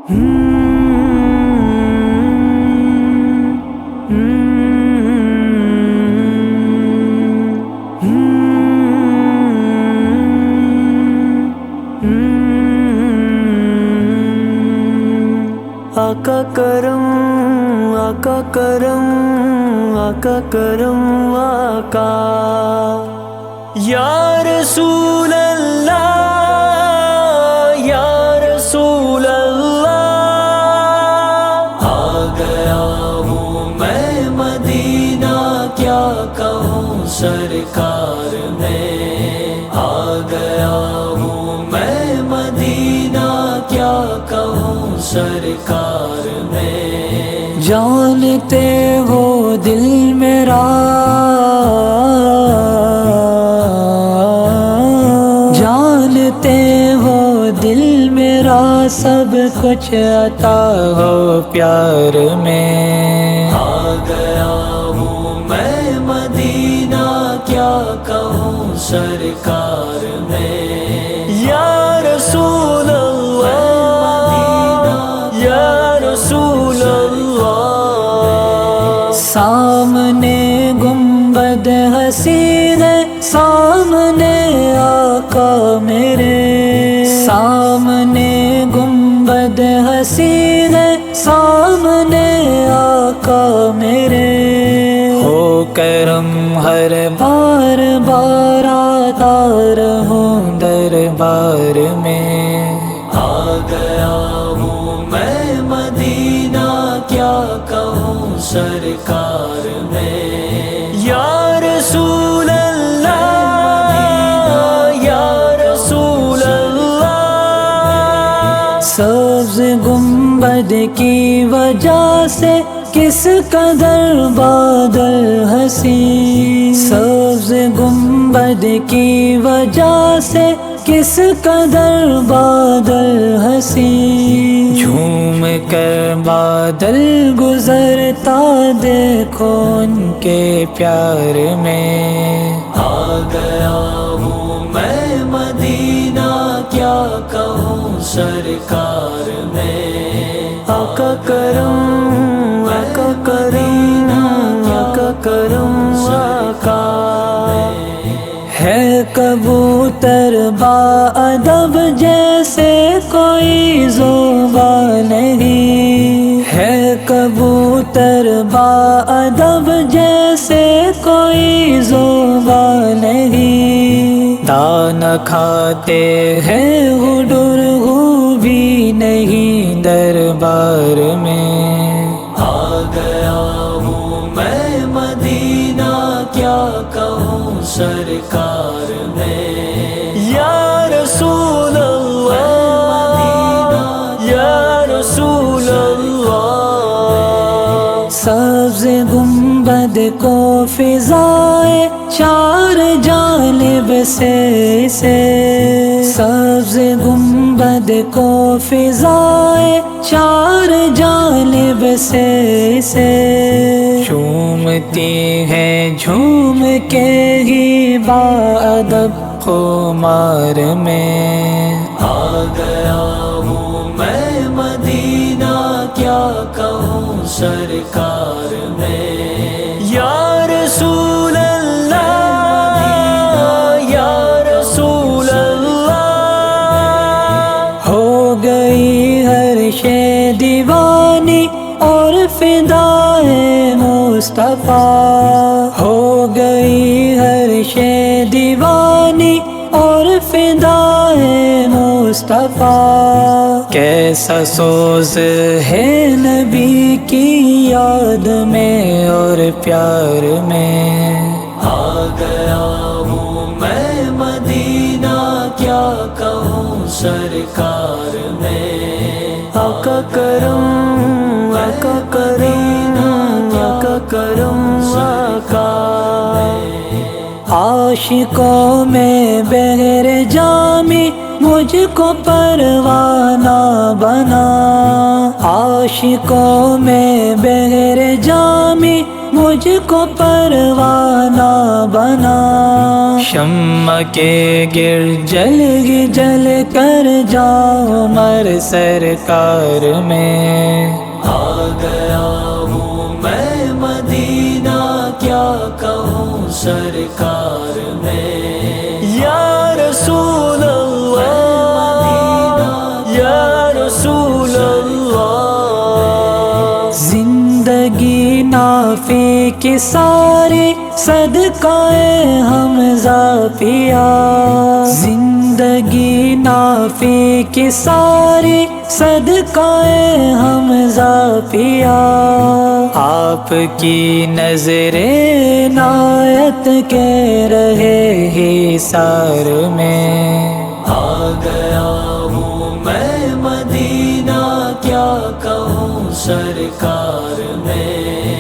آقا کرم آقا کرم آقا کرم آقا یا رسول اللہ یا رسول اللہ آ گیا ہوں میں مدینہ کیا کہوں سرکار میں آ گیا ہوں میں مدینہ کیا کہوں سرکار میں جانتے ہو دل میرا جانتے ہو دل میرا سب کچھ عطا ہو پیار میں آ گیا ہوں میں مدینہ کیا کہوں سرکار میں یا رسول اللہ یا رسول اللہ سامنے گنبد حسین ہے سامنے آقا میرے سامنے گنبد حسین ہے سامنے آقا میرے ہو کرم ہر بار بار آتا رہوں دربار میں آ گیا ہوں میں مدینہ کیا کہوں سرکار میں یا رسول اللہ یا رسول اللہ سبز گنبد کی وجہ سے کس قدر بادل حسین سبز گنبد کی وجہ سے کس قدر بادل حسین جھوم کر بادل گزرتا دیکھو ان کے پیار میں آ گیا ہوں میں مدینہ کیا کہوں سرکار میں آقا کرم آقا کرم آقا کرم آقا ہے کبوتر با ادب جیسے کوئی زوبا نہیں ہے کبوتر با ادب جیسے کوئی زوبا نہیں دانا کھاتے ہیں غڈر بھی نہیں دربار میں آ گیا ہوں میں مدینہ کیا کہوں سرکار میں یا رسول اللہ یا رسول اللہ سبز گنبد کو فضائے چار جانب سے سبز گنبد کو فضائے چار جانب سے جھومتی ہے جھوم کے ہی باادب خمار میں آ گیا ہوں میں مدینہ کیا کہوں سرکار میں یا رسول اللہ یا رسول اللہ ہو گئی ہر شے دیوانی اور فدائے مصطفیٰ ہو گئی ہر شے دیوانی اور فدائے مصطفیٰ کیسا سوز ہے نبی کی یاد میں اور پیار میں آ گیا ہوں میں مدینہ کیا کہوں سرکار میں آقا کرم آقا کرم آقا کرم آقا عاشقوں میں بغیر جامی مجھ کو پروانہ بنا عاشقوں میں بغیر جامی مجھ کو پروانہ بنا، شمع کے گر جل کر جاؤں مر سرکار میں، آ گیا ہوں میں مدینہ کیا کہوں سرکار میں، یا رسول اللہ یا رسول اللہ، زندگی نافع کی ساری صدقہ حمزہ پیا، زندگی نافع کی ساری صدقہ حمزہ پیا، آپ کی نظر عنایت کے رہے حصار میں، آ گیا ہوں میں مدینہ کیا کہوں سرکار میں۔